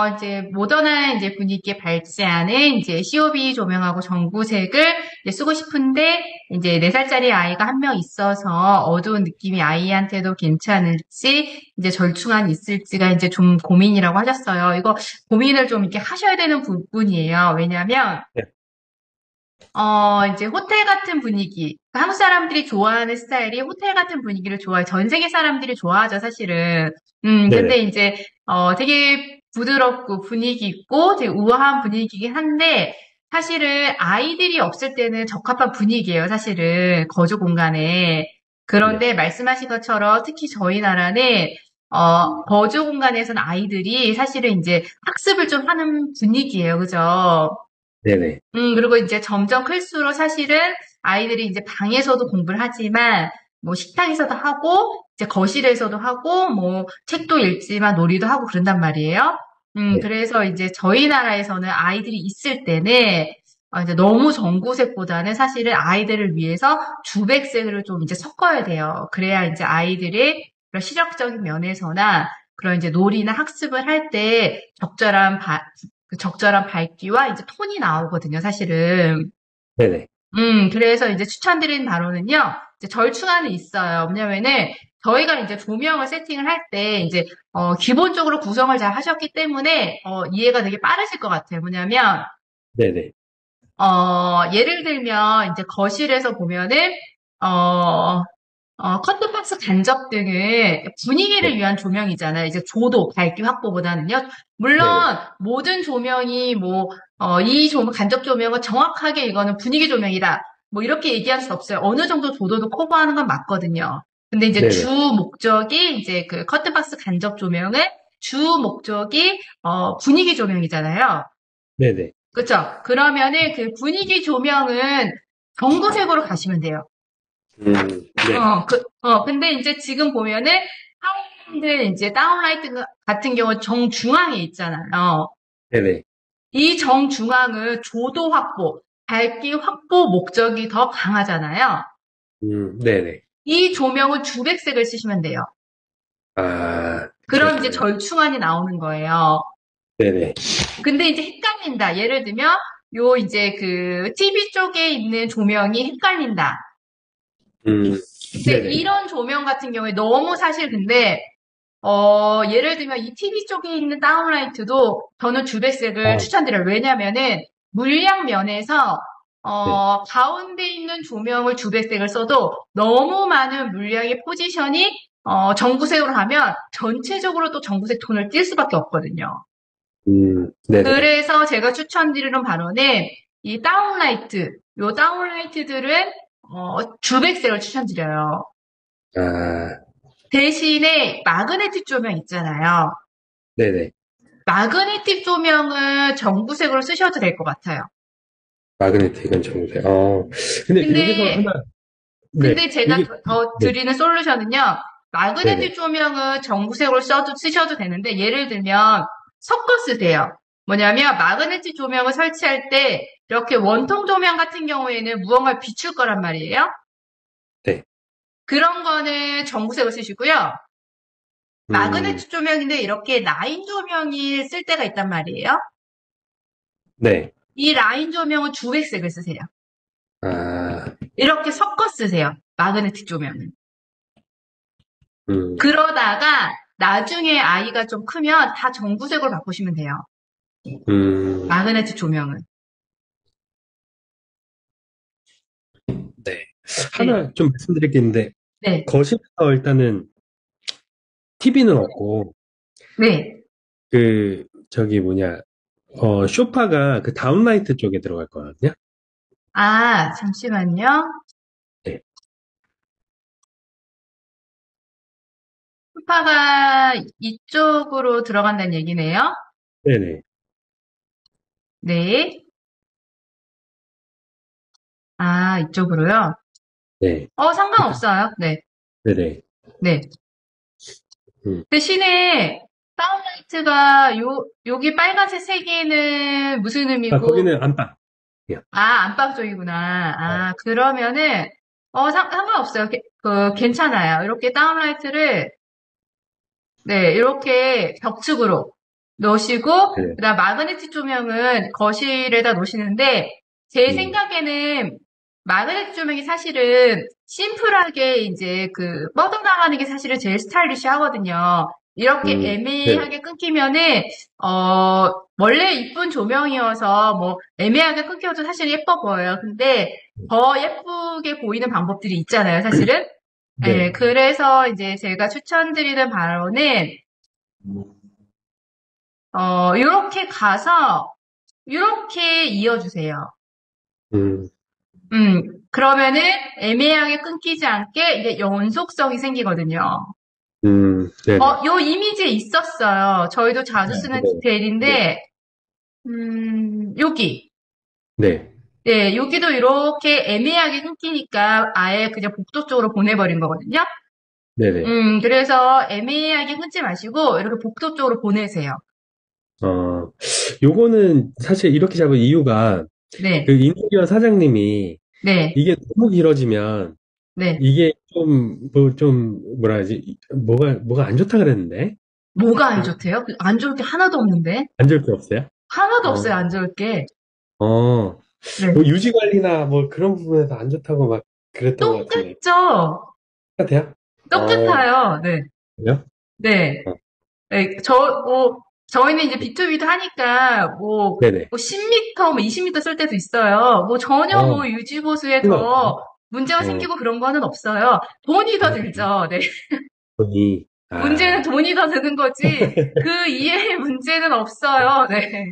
이제 모던한 이제 분위기에 발제하는 이제 COB 조명하고 전구색을 이제 쓰고 싶은데 이제 4살짜리 아이가 한 명 있어서 어두운 느낌이 아이한테도 괜찮을지 이제 절충안이 있을지가 이제 좀 고민이라고 하셨어요. 이거 고민을 좀 이렇게 하셔야 되는 부분이에요. 왜냐하면 네. 이제 호텔 같은 분위기. 그러니까 한국 사람들이 좋아하는 스타일이 호텔 같은 분위기를 좋아해요. 전 세계 사람들이 좋아하죠, 사실은. 네네. 근데 이제, 되게 부드럽고 분위기 있고 되게 우아한 분위기긴 한데, 사실은 아이들이 없을 때는 적합한 분위기예요, 사실은. 거주 공간에. 네. 그런데 말씀하신 것처럼 특히 저희 나라는, 거주 공간에서는 아이들이 사실은 이제 학습을 좀 하는 분위기예요, 그죠? 네네. 그리고 이제 점점 클수록 사실은 아이들이 이제 방에서도 공부를 하지만, 뭐 식탁에서도 하고, 이제 거실에서도 하고, 뭐 책도 읽지만 놀이도 하고 그런단 말이에요. 네. 그래서 이제 저희 나라에서는 아이들이 있을 때는, 이제 너무 전구색보다는 사실은 아이들을 위해서 주백색을 좀 이제 섞어야 돼요. 그래야 이제 아이들이 그런 시력적인 면에서나 그런 이제 놀이나 학습을 할 때 그 적절한 밝기와 이제 톤이 나오거든요, 사실은. 네네. 그래서 이제 추천드리는 바로는요, 이제 절충안이 있어요. 왜냐면은, 저희가 이제 조명을 세팅을 할 때, 이제, 기본적으로 구성을 잘 하셨기 때문에, 이해가 되게 빠르실 것 같아요. 뭐냐면, 네네. 예를 들면, 이제 거실에서 보면은, 어, 커튼박스 간접 등은 분위기를 네. 위한 조명이잖아요. 이제 조도, 밝기 확보보다는요. 물론, 네네. 모든 조명이 뭐, 간접 조명은 정확하게 이거는 분위기 조명이다. 뭐, 이렇게 얘기할 수 없어요. 어느 정도 조도도 커버하는 건 맞거든요. 근데 이제 주 네네. 목적이, 이제 그 커튼박스 간접 조명은 주 목적이, 분위기 조명이잖아요. 네네. 그쵸? 그러면은 그 분위기 조명은 전구색으로 가시면 돼요. 네. 근데 이제 지금 보면은 하이랜드 이제 다운라이트 같은 경우 정중앙에 있잖아요. 네네. 이 정중앙은 조도 확보, 밝기 확보 목적이 더 강하잖아요. 네네. 이 조명은 주백색을 쓰시면 돼요. 그럼 이제 그러시구나. 절충안이 나오는 거예요. 네네. 근데 이제 헷갈린다. 예를 들면 요 이제 그 TV 쪽에 있는 조명이 헷갈린다. 음, 근데 네네. 이런 조명 같은 경우에 너무 사실 근데 예를 들면 이 TV 쪽에 있는 다운라이트도 저는 주백색을 아, 추천드려요. 왜냐면은 물량 면에서 네. 가운데 있는 조명을 주백색을 써도 너무 많은 물량의 포지션이 전구색으로 하면 전체적으로 또 전구색 톤을 띌 수밖에 없거든요. 네네. 그래서 제가 추천드리는 바로는 이 다운라이트, 요 다운라이트들은 주백색을 추천드려요. 아, 대신에 마그네틱 조명 있잖아요. 네네. 마그네틱 조명은 전구색으로 쓰셔도 될 것 같아요. 마그네틱은 정보세요. 근데 여기서 근데, 하나, 네. 근데 제가 여기, 네. 드리는 솔루션은요, 네네. 마그네틱 조명은 전구색으로 쓰셔도 되는데, 예를 들면, 섞어 쓰세요. 뭐냐면, 마그네틱 조명을 설치할 때, 이렇게 원통 조명 같은 경우에는 무언가를 비출 거란 말이에요. 네. 그런 거는 전구색을 쓰시고요. 음, 마그네틱 조명인데, 이렇게 라인 조명이 쓸 때가 있단 말이에요. 네. 이 라인 조명은 주백색을 쓰세요. 아, 이렇게 섞어 쓰세요. 마그네틱 조명은. 음, 그러다가 나중에 아이가 좀 크면 다 전구색으로 바꾸시면 돼요. 음, 마그네틱 조명은. 네. 네. 하나 좀 말씀드릴 게 있는데, 네. 거실에서 일단은 TV는 없고, 네. 저기 뭐냐, 소파가 그 다운라이트 쪽에 들어갈 거거든요. 아, 잠시만요. 네. 소파가 이쪽으로 들어간다는 얘기네요. 네네. 네. 아, 이쪽으로요? 네. 그러니까, 상관없어요. 네. 네네. 네. 음. 대신에 다운라이트가 여기 빨간색 세 개는 무슨 의미고, 거기는 안방. 예. 안방 쪽이구나. 그러면은, 상관없어요. 괜찮아요. 이렇게 다운라이트를, 네, 이렇게 벽측으로. 놓으시고, 네. 그다음 마그네틱 조명은 거실에다 놓으시는데, 제 음, 생각에는 마그네틱 조명이 사실은 심플하게 이제 뻗어나가는 게 사실은 제일 스타일리시 하거든요. 이렇게 네네. 애매하게 끊기면은, 원래 이쁜 조명이어서 뭐 애매하게 끊겨도 사실 예뻐 보여요. 근데 더 예쁘게 보이는 방법들이 있잖아요, 사실은. 예, 네. 그래서 이제 제가 추천드리는 바로는, 요렇게 가서, 요렇게 이어주세요. 음, 그러면은 애매하게 끊기지 않게 이게 연속성이 생기거든요. 네네. 요 이미지에 있었어요. 저희도 자주 네, 쓰는 네, 네. 디테일인데, 여기. 네. 네, 여기도 이렇게 애매하게 끊기니까 아예 그냥 복도 쪽으로 보내버린 거거든요. 네네. 그래서 애매하게 끊지 마시고 이렇게 복도 쪽으로 보내세요. 어, 요거는 사실 이렇게 잡은 이유가 그 네, 인테리어 사장님이 네, 이게 너무 길어지면 네. 이게 뭐라 하지? 뭐가 안 좋다 그랬는데? 뭐가 안 이거 좋대요? 안 좋을 게 하나도 없는데? 안 좋을 게 없어요? 하나도 어, 없어요, 안 좋을 게. 어, 네. 뭐 유지 관리나 뭐 그런 부분에서 안 좋다고 막 그랬던 것 같은데. 똑같죠? 똑같아요? 똑같아요. 네. 그래요? 네. 어, 네. 저희는 이제 B2B도 하니까, 네네. 10m, 뭐 20m 쓸 때도 있어요. 뭐 전혀 어, 뭐 유지보수에 상관없어요? 더 문제가 어, 생기고 그런 거는 없어요. 돈이 더 아, 들죠. 네. 돈이, 문제는 돈이 더 드는 거지, 그 이외에 문제는 없어요. 네.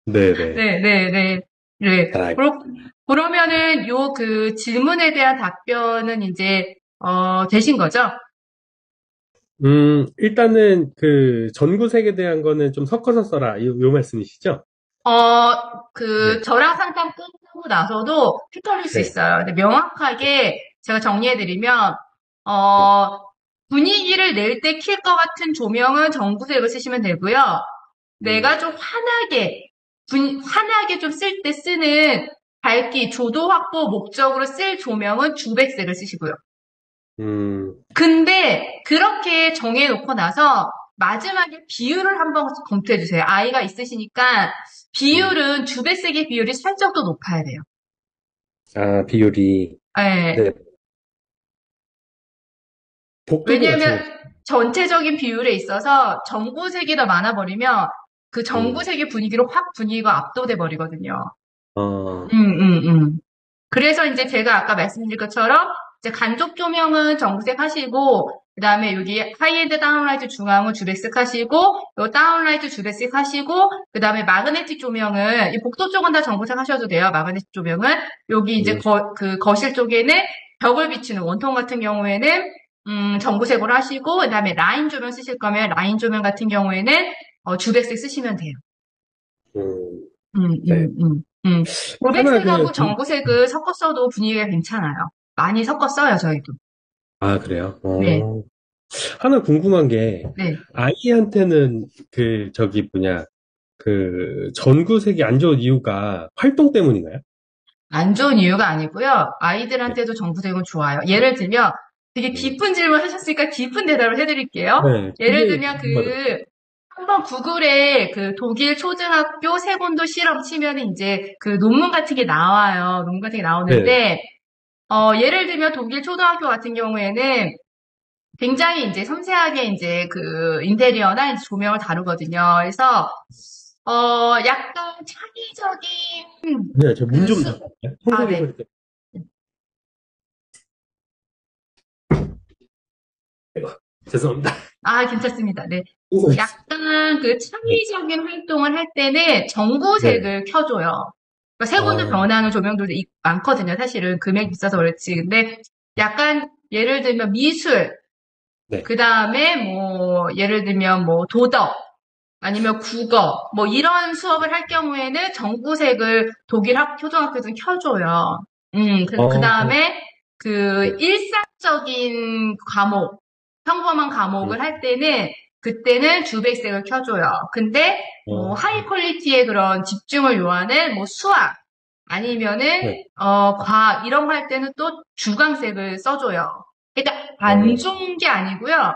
네네. 네, 네, 네. 네. 아, 그러면은 질문에 대한 답변은 이제, 되신 거죠? 일단은 그 전구색에 대한 거는 좀 섞어서 써라. 요 말씀이시죠? 네, 저랑 상담 끝나고 나서도 휘갈릴 수 네, 있어요. 근데 명확하게 제가 정리해드리면, 네. 어, 분위기를 낼 때 킬 것 같은 조명은 전구색을 쓰시면 되고요. 음, 내가 좀 환하게 좀 쓸 때 쓰는 밝기, 조도 확보 목적으로 쓸 조명은 주백색을 쓰시고요. 음, 근데 그렇게 정해놓고 나서 마지막에 비율을 한번 검토해 주세요. 아이가 있으시니까 음. 비율은 주배색의 비율이 살짝 더 높아야 돼요. 아, 비율이, 예. 네. 복도도 왜냐하면 마찬가지. 전체적인 비율에 있어서 전구색이 더 많아버리면 그 음, 전구색의 분위기로 확 분위기가 압도돼 버리거든요. 어, 음, 음, 음. 그래서 이제 제가 아까 말씀드린 것처럼 이제 간접 조명은 정색 하시고 그다음에 여기 하이엔드 다운라이트 중앙은 주베색 하시고 요 다운라이트 주베색 하시고 그다음에 마그네틱 조명은 이 복도 쪽은 다 정색 하셔도 돼요. 마그네틱 조명은 여기 이제 음, 거실 쪽에는 벽을 비추는 원통 같은 경우에는 전구색으로 하시고 그다음에 라인 조명 쓰실 거면 라인 조명 같은 경우에는 주백색 쓰시면 돼요. 음, 음, 네. 음, 음. 하나 고백색하고 정구색을 섞어 써도 분위기가 괜찮아요. 많이 섞어 써요, 저희도. 아, 그래요? 네, 하나 궁금한 게, 네. 아이한테는 전구색이 안 좋은 이유가 활동 때문인가요? 안 좋은 이유가 아니고요. 네. 아이들한테도 정구색은 좋아요. 예를 들면 되게 음, 깊은 질문 하셨으니까 깊은 대답을 해드릴게요. 네, 예를 그게 들면 궁금하더라고요. 한번 구글에 독일 초등학교 세곤도 실험 치면 이제 논문 같은 게 나와요. 논문 같은 게 네, 나오는데, 예를 들면 독일 초등학교 같은 경우에는 굉장히 이제 섬세하게 이제 인테리어나 이제 조명을 다루거든요. 그래서 약간 창의적인 네, 저 문 그 좀 수, 닫을게요. 아, 청소기 네. 소리 때문에. 아이고, 죄송합니다. 아, 괜찮습니다. 네. 청소기. 약간 네, 창의적인 활동을 할 때는 네. 전구색을 켜줘요. 그러니까 색온도 아, 변하는 조명들도 많거든요. 사실은 금액이 비싸서 그렇지. 근데 약간 예를 들면 미술, 네. 그 다음에 예를 들면 도덕, 아니면 국어, 이런 수업을 할 경우에는 전구색을 독일 초등학교에서는 켜줘요. 그 어, 다음에 네. 일상적인 과목, 평범한 음, 과목을 할 때는 그때는 주백색을 켜줘요. 근데 어, 하이 퀄리티의 그런 집중을 요하는 수학 아니면은 네. 과학 이런 거 할 때는 또 주광색을 써줘요. 그러니까 안 어, 좋은 게 아니고요.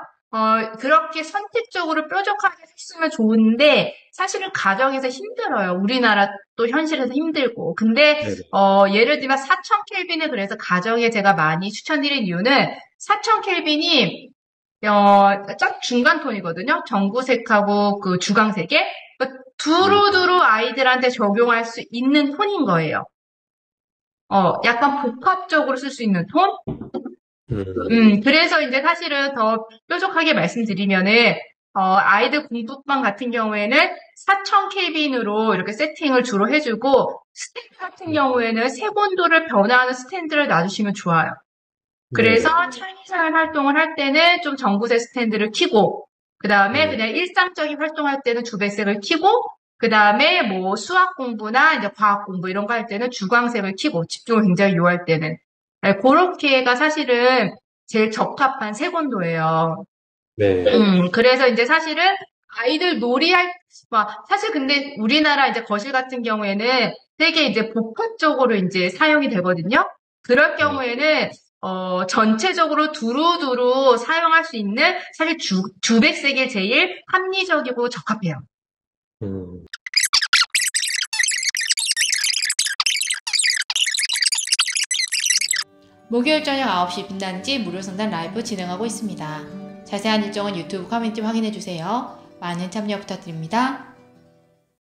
그렇게 선택적으로 뾰족하게 했으면 좋은데, 사실은 가정에서 힘들어요. 우리나라 또 현실에서 힘들고. 근데, 네네. 예를 들면 4000켈빈을 그래서 가정에 제가 많이 추천드린 이유는 4000켈빈이, 딱 중간 톤이거든요. 정구색하고 그 주광색에. 두루두루 아이들한테 적용할 수 있는 톤인 거예요. 약간 복합적으로 쓸 수 있는 톤? 그래서 이제 사실은 더 뾰족하게 말씀드리면은, 아이들 공부방 같은 경우에는 4000켈빈으로 이렇게 세팅을 주로 해주고, 스탠드 같은 경우에는 색온도를 변화하는 스탠드를 놔주시면 좋아요. 그래서 창의사회 활동을 할 때는 좀 전구색 스탠드를 켜고, 그 다음에 그냥 일상적인 활동할 때는 주백색을 켜고, 그 다음에 뭐 수학 공부나 이제 과학 공부 이런 거 할 때는 주광색을 켜고, 집중을 굉장히 요할 때는. 네, 그렇게가 사실은 제일 적합한 색온도예요. 네. 그래서 이제 사실은 아이들 놀이할, 사실 근데 우리나라 이제 거실 같은 경우에는 되게 이제 복합적으로 이제 사용이 되거든요. 그럴 경우에는, 전체적으로 두루두루 사용할 수 있는 사실 주백색이 제일 합리적이고 적합해요. 음. 목요일 저녁 9시 빛나는지 무료 상담 라이브 진행하고 있습니다. 자세한 일정은 유튜브 커뮤니티 확인해주세요. 많은 참여 부탁드립니다.